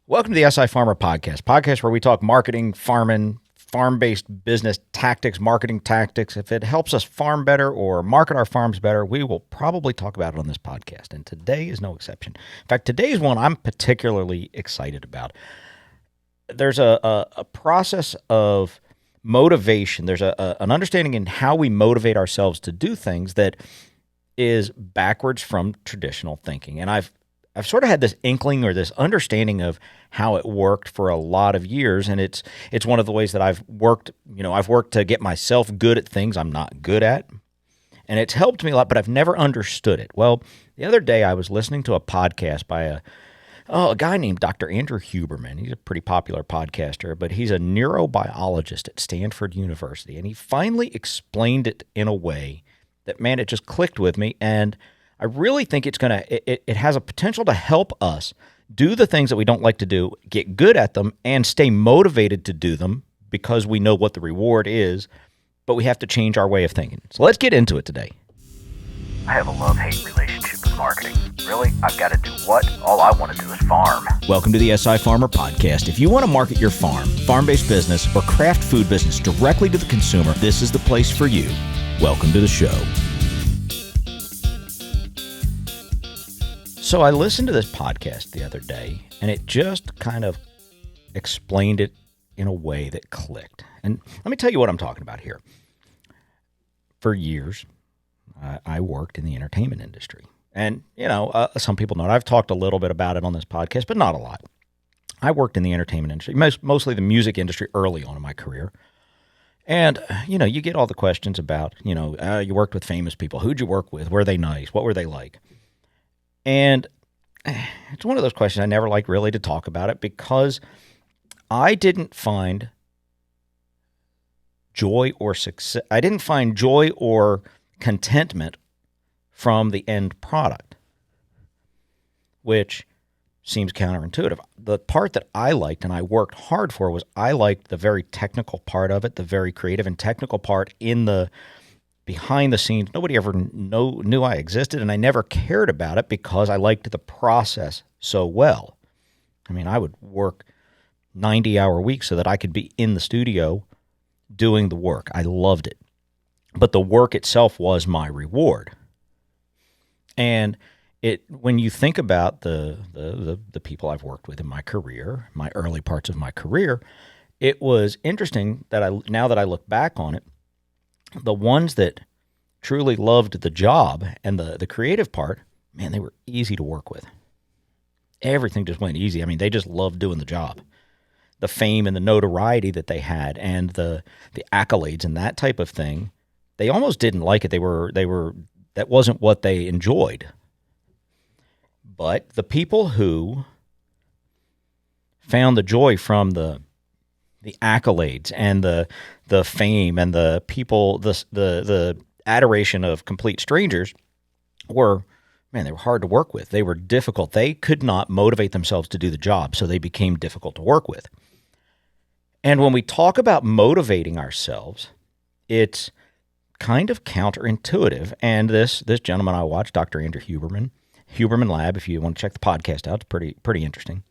Welcome to the SI Farmer podcast where we talk marketing, farming, farm-based business tactics, marketing tactics. If it helps us farm better or market our farms better, we will probably talk about it on this podcast. And today is no exception. In fact, today is one I'm particularly excited about. There's a process of motivation. There's an understanding in how we motivate ourselves to do things that is backwards from traditional thinking. And I've sort of had this inkling or this understanding of how it worked for a lot of years, and it's one of the ways that I've worked. I've worked to get myself good at things I'm not good at, and it's helped me a lot. But I've never understood it. Well, the other day I was listening to a podcast by a guy named Dr. Andrew Huberman. He's a pretty popular podcaster, but he's a neurobiologist at Stanford University, and he finally explained it in a way that, man, it just clicked with me. And I really think it has a potential to help us do the things that we don't like to do, get good at them, and stay motivated to do them because we know what the reward is, but we have to change our way of thinking. So let's get into it today. I have a love-hate relationship with marketing. Really? I've got to do what? All I want to do is farm. Welcome to the SI Farmer Podcast. If you want to market your farm, farm-based business, or craft food business directly to the consumer, this is the place for you. Welcome to the show. So I listened to this podcast the other day, and it just kind of explained it in a way that clicked. And let me tell you what I'm talking about here. For years, I worked in the entertainment industry. And, some people know it. I've talked a little bit about it on this podcast, but not a lot. I worked in the entertainment industry, mostly the music industry early on in my career. And, you get all the questions about, you worked with famous people. Who'd you work with? Were they nice? What were they like? And it's one of those questions I never liked really to talk about it because I didn't find joy or success. I didn't find joy or contentment from the end product, which seems counterintuitive. The part that I liked and I worked hard for was I liked the very technical part of it, the very creative and technical part in the behind the scenes. Nobody ever knew I existed, and I never cared about it because I liked the process so well. I mean, I would work 90-hour weeks so that I could be in the studio doing the work. I loved it. But the work itself was my reward. And when you think about the people I've worked with in my career, my early parts of my career, it was interesting that now that I look back on it, the ones that truly loved the job and the creative part, man, they were easy to work with. Everything just went easy. I mean, they just loved doing the job. The fame and the notoriety that they had and the accolades and that type of thing, they almost didn't like it. That wasn't what they enjoyed. But the people who found the joy from the accolades and the fame and the people, the adoration of complete strangers they were hard to work with. They were difficult. They could not motivate themselves to do the job, so they became difficult to work with. And when we talk about motivating ourselves, it's kind of counterintuitive. And this gentleman I watched, Dr. Andrew Huberman Lab, if you want to check the podcast out, it's pretty interesting.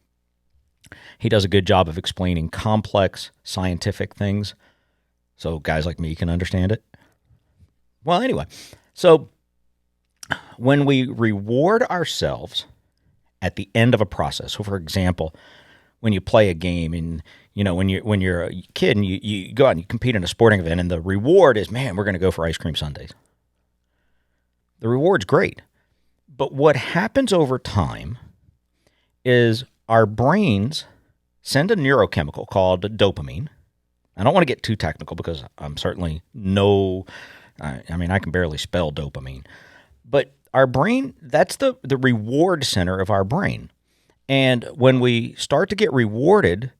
He does a good job of explaining complex scientific things so guys like me can understand it. Well, anyway, so when we reward ourselves at the end of a process, so for example, when you play a game and, when you're a kid and you go out and you compete in a sporting event and the reward is, man, we're going to go for ice cream sundaes. The reward's great. But what happens over time is our brains send a neurochemical called dopamine. I don't want to get too technical because I'm certainly I can barely spell dopamine. But our brain, that's the reward center of our brain. And when we start to get rewarded,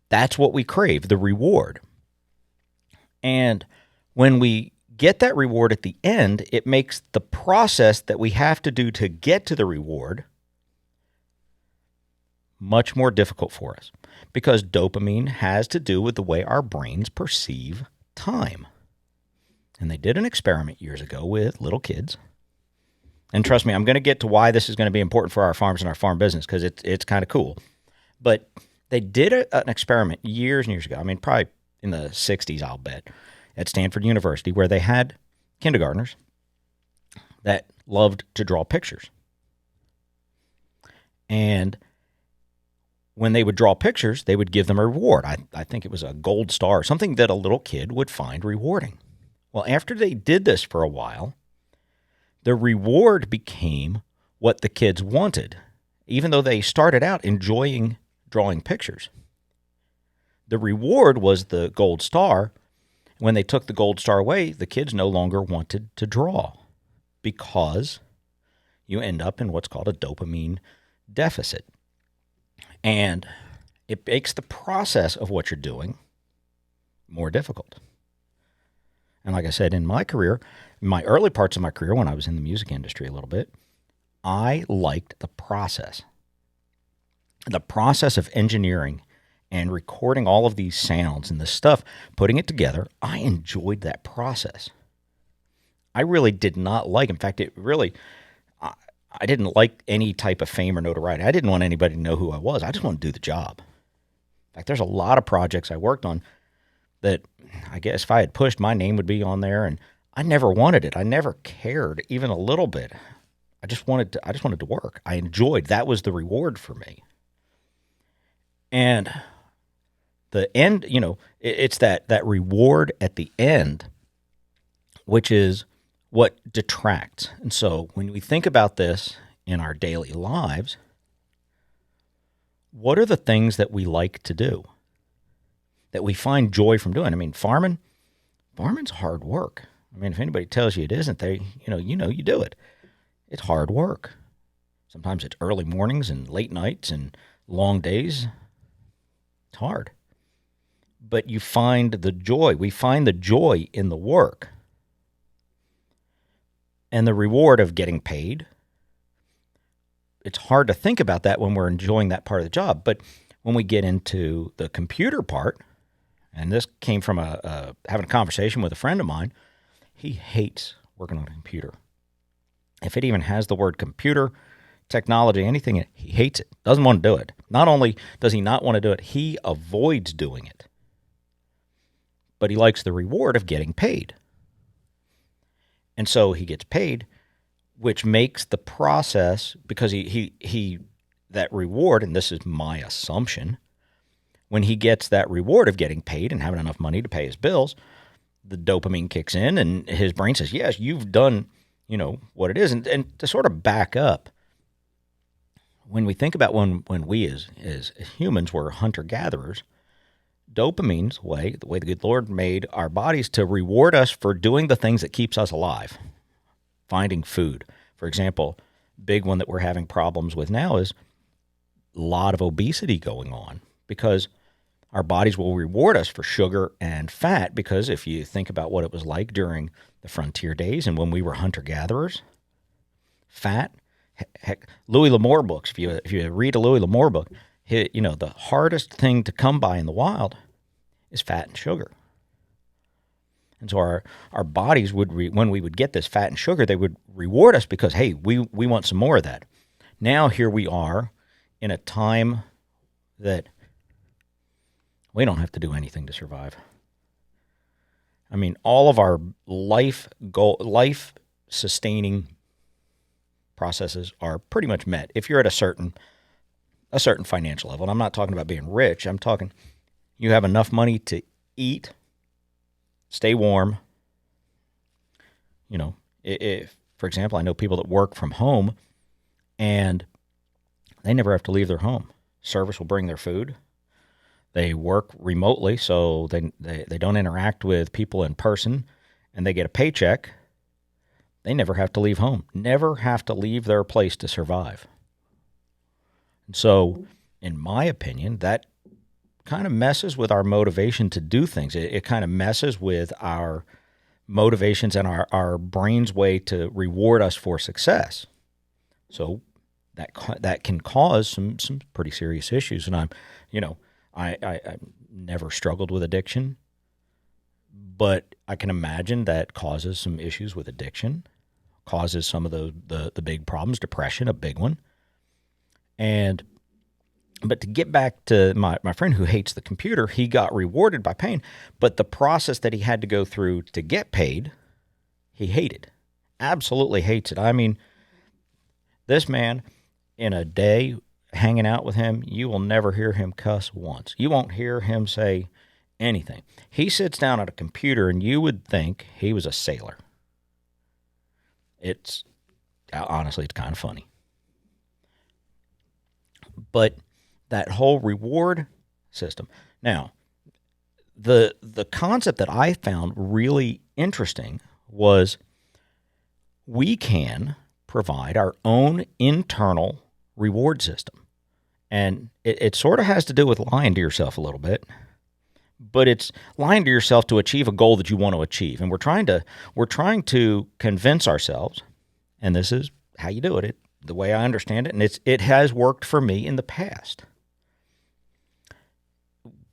that's what we crave, the reward. And when we get that reward at the end, it makes the process that we have to do to get to the reward much more difficult for us because dopamine has to do with the way our brains perceive time. And they did an experiment years ago with little kids. And trust me, I'm going to get to why this is going to be important for our farms and our farm business because it's kind of cool. But they did an experiment years and years ago. I mean, probably in the 60s, I'll bet, at Stanford University, where they had kindergartners that loved to draw pictures. And when they would draw pictures, they would give them a reward. I think it was a gold star, something that a little kid would find rewarding. Well, after they did this for a while, the reward became what the kids wanted, even though they started out enjoying drawing pictures. The reward was the gold star. When they took the gold star away, the kids no longer wanted to draw because you end up in what's called a dopamine deficit. And it makes the process of what you're doing more difficult. And like I said, in my career, in my early parts of my career, when I was in the music industry a little bit, I liked the process. The process of engineering and recording all of these sounds and this stuff, putting it together, I enjoyed that process. I really did not like, in fact, I didn't like any type of fame or notoriety. I didn't want anybody to know who I was. I just wanted to do the job. In fact, there's a lot of projects I worked on that I guess if I had pushed, my name would be on there, and I never wanted it. I never cared even a little bit. I just wanted to work. I enjoyed. That was the reward for me. And the end, it's that reward at the end, which is what detracts. And so when we think about this in our daily lives, what are the things that we like to do, that we find joy from doing? I mean, farming's hard work. I mean, if anybody tells you it isn't, you do it. It's hard work. Sometimes it's early mornings and late nights and long days. It's hard. But you find the joy. We find the joy in the work. And the reward of getting paid. It's hard to think about that when we're enjoying that part of the job. But when we get into the computer part, and this came from having a conversation with a friend of mine, he hates working on a computer. If it even has the word computer, technology, anything in it, he hates it, doesn't want to do it. Not only does he not want to do it, he avoids doing it. But he likes the reward of getting paid. And so he gets paid, which makes the process, because he that reward, and this is my assumption, when he gets that reward of getting paid and having enough money to pay his bills, the dopamine kicks in and his brain says, yes, you've done, what it is. And to sort of back up, when we think about when we as humans were hunter-gatherers, dopamine's the way the good Lord made our bodies to reward us for doing the things that keeps us alive. Finding food. For example, big one that we're having problems with now is a lot of obesity going on because our bodies will reward us for sugar and fat, because if you think about what it was like during the frontier days and when we were hunter-gatherers, fat, heck, Louis L'Amour books, if you read a Louis L'Amour book, the hardest thing to come by in the wild is fat and sugar. And so our bodies would, when we would get this fat and sugar, they would reward us because, hey, we want some more of that. Now here we are in a time that we don't have to do anything to survive. I mean, all of our life-sustaining processes are pretty much met if you're at a certain financial level. And I'm not talking about being rich. I'm talking you have enough money to eat, stay warm. If, for example, I know people that work from home and they never have to leave their home. Service will bring their food. They work remotely, so they don't interact with people in person, and they get a paycheck. They never have to leave home, never have to leave their place to survive. And so, in my opinion, that kind of messes with our motivation to do things. It kind of messes with our motivations and our brain's way to reward us for success. So that can cause some pretty serious issues. And I never struggled with addiction, but I can imagine that causes some issues with addiction, causes some of the big problems, depression, a big one. And But to get back to my friend who hates the computer, he got rewarded by paying, but the process that he had to go through to get paid, he hated. Absolutely hates it. I mean, this man, in a day hanging out with him, you will never hear him cuss once. You won't hear him say anything. He sits down at a computer and you would think he was a sailor. It's honestly, it's kind of funny. But that whole reward system. Now, the concept that I found really interesting was we can provide our own internal reward system. And it sort of has to do with lying to yourself a little bit, but it's lying to yourself to achieve a goal that you want to achieve. And we're trying to convince ourselves, and this is how you do it, the way I understand it, and it has worked for me in the past.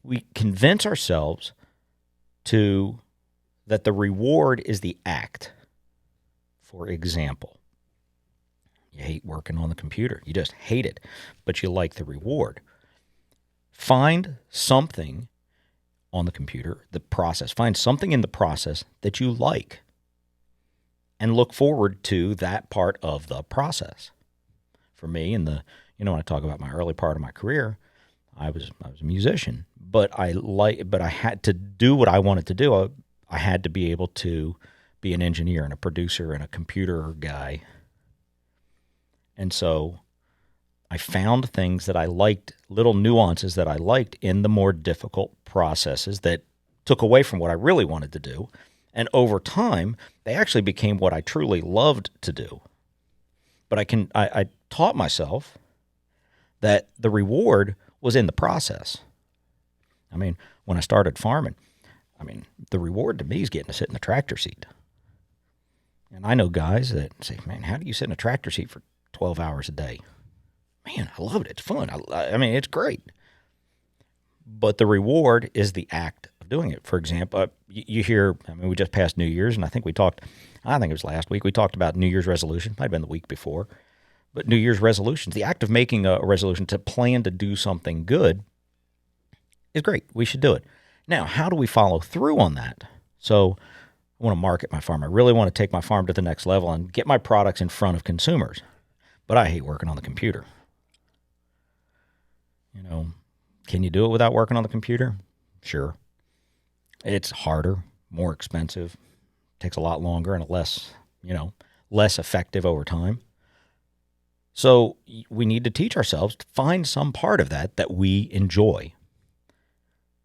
We convince ourselves that the reward is the act. For example, you hate working on the computer. You just hate it, but you like the reward. Find something on the computer, the process. Find something in the process that you like and look forward to that part of the process. For me, when I talk about my early part of my career, I was a musician, but I had to do what I wanted to do. I had to be able to be an engineer and a producer and a computer guy. And so I found things that I liked, little nuances that I liked in the more difficult processes that took away from what I really wanted to do. And over time, they actually became what I truly loved to do. But I taught myself that the reward was in the process. I mean, when I started farming, the reward to me is getting to sit in the tractor seat. And I know guys that say, man, how do you sit in a tractor seat for 12 hours a day? Man, I love it. It's fun. It's great. But the reward is the act of doing it. For example, you hear, we just passed New Year's, and I think it was last week, we talked about New Year's resolution. Might have been the week before. But New Year's resolutions, the act of making a resolution to plan to do something good is great. We should do it. Now, how do we follow through on that? So I want to market my farm. I really want to take my farm to the next level and get my products in front of consumers. But I hate working on the computer. Can you do it without working on the computer? Sure. It's harder, more expensive, takes a lot longer, and less effective over time. So we need to teach ourselves to find some part of that we enjoy.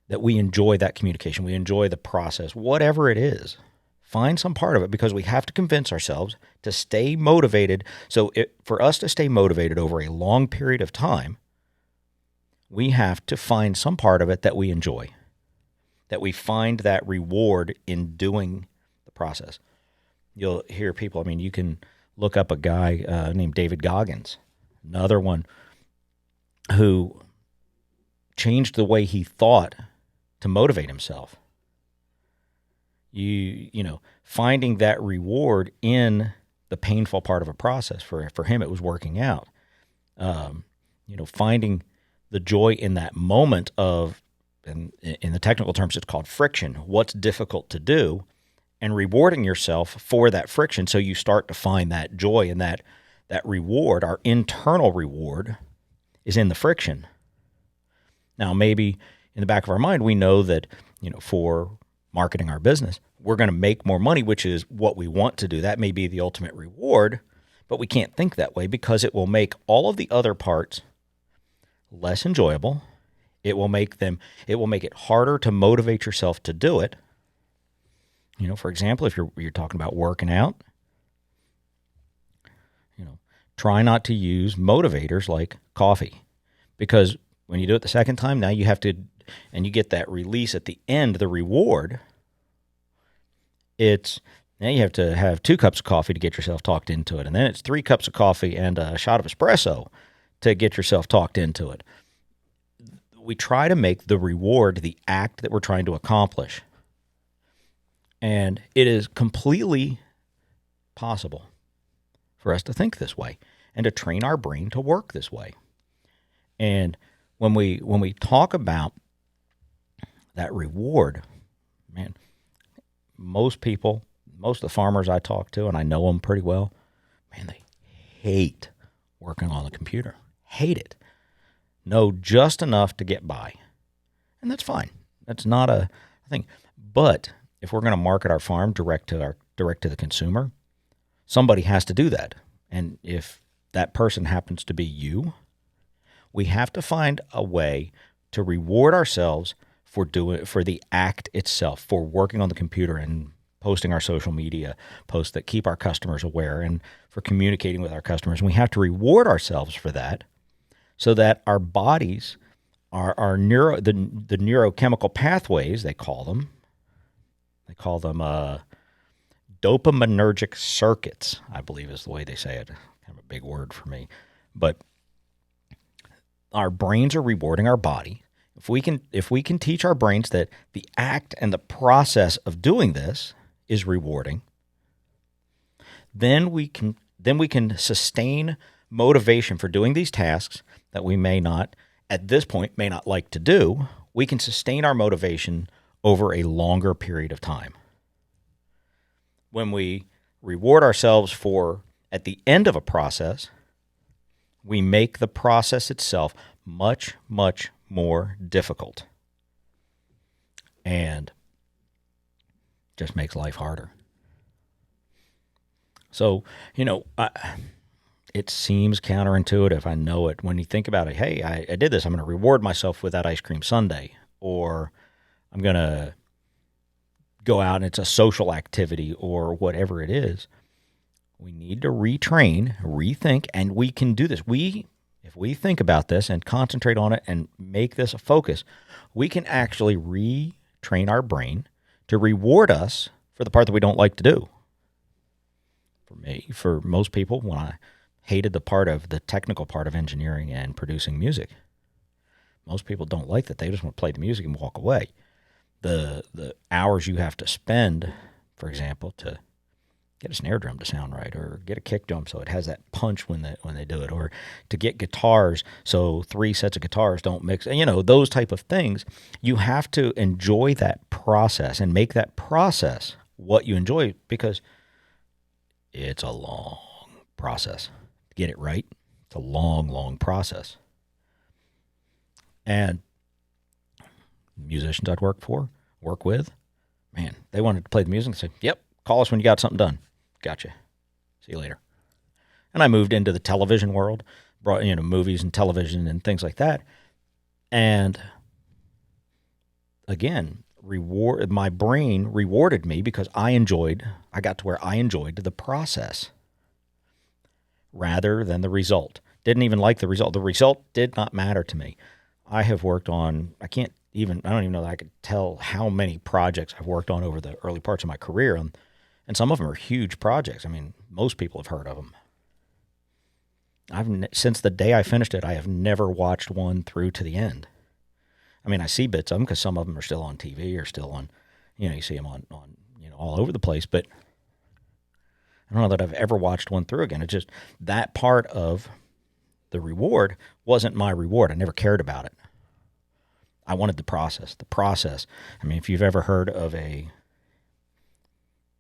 That we enjoy that communication. We enjoy the process, whatever it is. Find some part of it, because we have to convince ourselves to stay motivated. So for us to stay motivated over a long period of time, we have to find some part of it that we enjoy, that we find that reward in doing the process. You'll hear people, you can look up a guy named David Goggins, another one who changed the way he thought to motivate himself. Finding that reward in the painful part of a process. For him, it was working out. Finding the joy in that moment of, and in the technical terms, it's called friction, what's difficult to do, and rewarding yourself for that friction. So you start to find that joy, and that reward, our internal reward, is in the friction. Now, maybe in the back of our mind, we know that, for marketing our business, we're going to make more money, which is what we want to do. That may be the ultimate reward, but we can't think that way, because it will make all of the other parts less enjoyable. It will make it harder to motivate yourself to do it. For example, if you're talking about working out, try not to use motivators like coffee, because when you do it the second time, now you have to, and you get that release at the end, the reward. Now you have to have 2 cups of coffee to get yourself talked into it, and then it's 3 cups of coffee and a shot of espresso to get yourself talked into it. We try to make the reward the act that we're trying to accomplish. And it is completely possible for us to think this way and to train our brain to work this way. And when we talk about that reward, man, most people, most of the farmers I talk to, and I know them pretty well, man, they hate working on the computer. Hate it. Know just enough to get by. And that's fine. That's not a thing. But if we're going to market our farm direct to the consumer, somebody has to do that. And if that person happens to be you, we have to find a way to reward ourselves for the act itself, for working on the computer and posting our social media posts that keep our customers aware, and for communicating with our customers. And we have to reward ourselves for that so that our bodies, the neurochemical pathways, they call them dopaminergic circuits, I believe is the way they say it. Kind of a big word for me. But our brains are rewarding our body. If we can teach our brains that the act and the process of doing this is rewarding, then we can sustain motivation for doing these tasks that we may not, at this point, may not like to do. We can sustain our motivation over a longer period of time. When we reward ourselves for at the end of a process, we make the process itself much, much more difficult, and just makes life harder. So, it seems counterintuitive. I know it. When you think about it, hey, I did this. I'm going to reward myself with that ice cream sundae, or I'm going to go out and it's a social activity, or whatever it is. We need to retrain, rethink, and we can do this. If we think about this and concentrate on it and make this a focus, we can actually retrain our brain to reward us for the part that we don't like to do. For most people, when I hated the technical part of engineering and producing music, most people don't like that. They just want to play the music and walk away. The hours you have to spend, for example, to get a snare drum to sound right, or get a kick drum so it has that punch when they do it, or to get guitars so 3 sets of guitars don't mix, those type of things. You have to enjoy that process and make that process what you enjoy, because it's a long process. To get it right, it's a long, long process. And musicians I'd work with, man, they wanted to play the music and say, yep, call us when you got something done. Gotcha. See you later. And I moved into the television world, brought, movies and television and things like that. And again, my brain rewarded me because I got to where I enjoyed the process rather than the result. Didn't even like the result. The result did not matter to me. I have worked on, I don't even know that I could tell how many projects I've worked on over the early parts of my career. And some of them are huge projects. I mean, most people have heard of them. Since the day I finished it, I have never watched one through to the end. I mean, I see bits of them because some of them are still on TV or still on, you see them on all over the place. But I don't know that I've ever watched one through again. It's just that part of the reward wasn't my reward. I never cared about it. I wanted the process. The process. I mean, if you've ever heard of a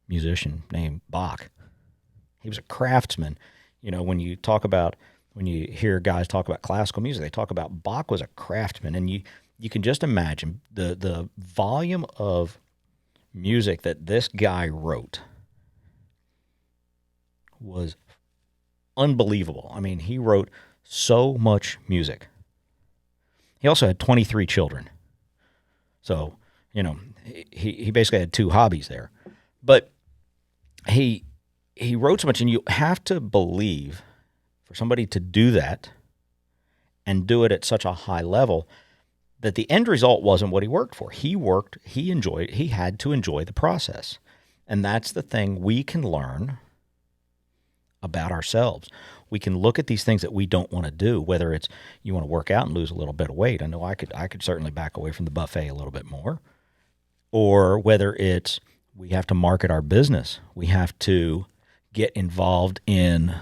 musician named Bach, he was a craftsman. When you hear guys talk about classical music, they talk about Bach was a craftsman. And you can just imagine the volume of music that this guy wrote was unbelievable. I mean, he wrote so much music. He also had 23 children. So, he basically had 2 hobbies there. But he wrote so much, and you have to believe for somebody to do that and do it at such a high level that the end result wasn't what he worked for. He had to enjoy the process. And that's the thing we can learn about ourselves. We can look at these things that we don't want to do, whether it's you want to work out and lose a little bit of weight. I know I could certainly back away from the buffet a little bit more. Or whether it's we have to market our business. We have to get involved in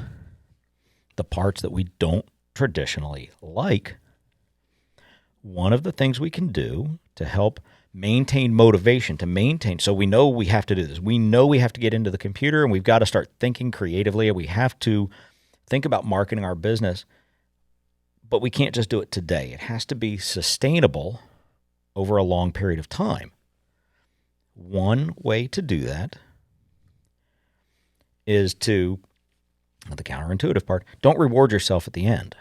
the parts that we don't traditionally like. one of the things we can do to help maintain motivation, so we know we have to do this. We know we have to get into the computer and we've got to start thinking creatively, and we have to think about marketing our business, but we can't just do it today. It has to be sustainable over a long period of time. One way to do that is to, the counterintuitive part, don't reward yourself at the end.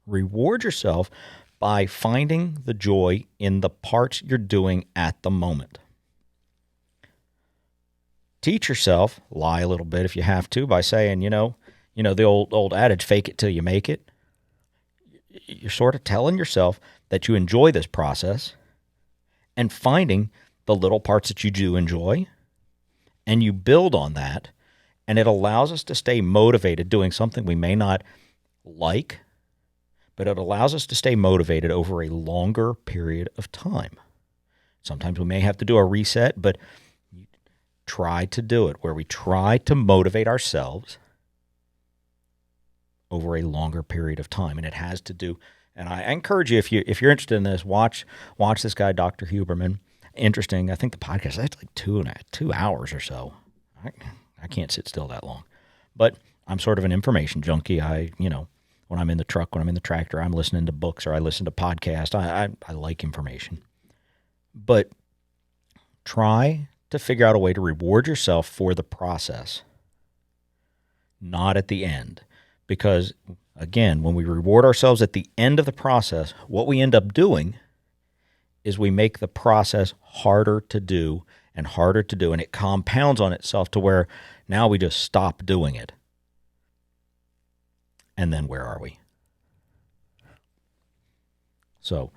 Reward yourself by finding the joy in the parts you're doing at the moment. Teach yourself, lie a little bit if you have to, by saying, the old adage, fake it till you make it. You're sort of telling yourself that you enjoy this process and finding the little parts that you do enjoy, and you build on that, and it allows us to stay motivated doing something we may not like, but it allows us to stay motivated over a longer period of time. Sometimes we may have to do a reset, but try to do it where we try to motivate ourselves over a longer period of time. And it has to do, and I encourage you, if you're interested in this, watch this guy, Dr. Huberman. Interesting. I think the podcast, that's like 2 hours or so. I can't sit still that long. But I'm sort of an information junkie. When I'm in the truck, when I'm in the tractor, I'm listening to books or I listen to podcasts. I like information. But try to figure out a way to reward yourself for the process, not at the end. Because, again, when we reward ourselves at the end of the process, what we end up doing is we make the process harder to do, and it compounds on itself to where now we just stop doing it. And then where are we? So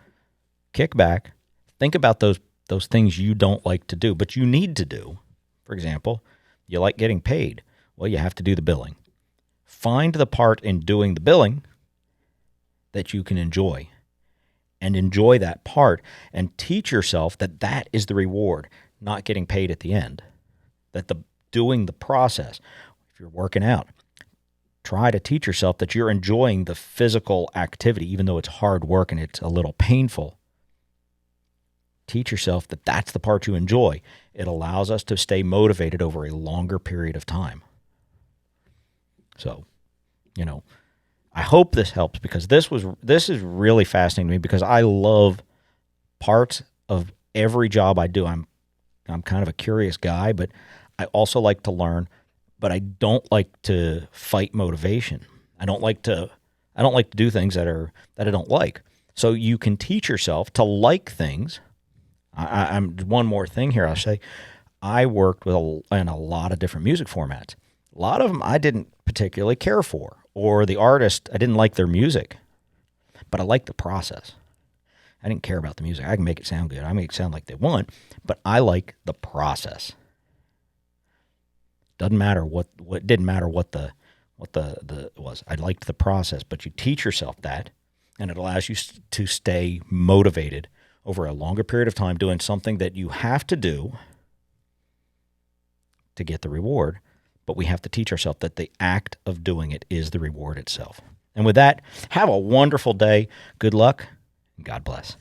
kick back, think about those things you don't like to do, but you need to do. For example, you like getting paid. Well, you have to do the billing. Find the part in doing the billing that you can enjoy, and enjoy that part, and teach yourself that that is the reward, not getting paid at the end. That doing the process. If you're working out, try to teach yourself that you're enjoying the physical activity, even though it's hard work and it's a little painful. Teach yourself that that's the part you enjoy. It allows us to stay motivated over a longer period of time. So, I hope this helps, because this is really fascinating to me, because I love parts of every job I do. I'm kind of a curious guy, but I also like to learn, but I don't like to fight motivation. I don't like to do things that I don't like. So you can teach yourself to like things. I'm one more thing here. I'll say, I worked in a lot of different music formats. A lot of them I didn't particularly care for, or the artist, I didn't like their music, but I liked the process. I didn't care about the music. I can make it sound good. I make it sound like they want, but I like the process. Didn't matter what the was. I liked the process, but you teach yourself that, and it allows you to stay motivated over a longer period of time doing something that you have to do to get the reward. But we have to teach ourselves that the act of doing it is the reward itself. And with that, have a wonderful day. Good luck, and God bless.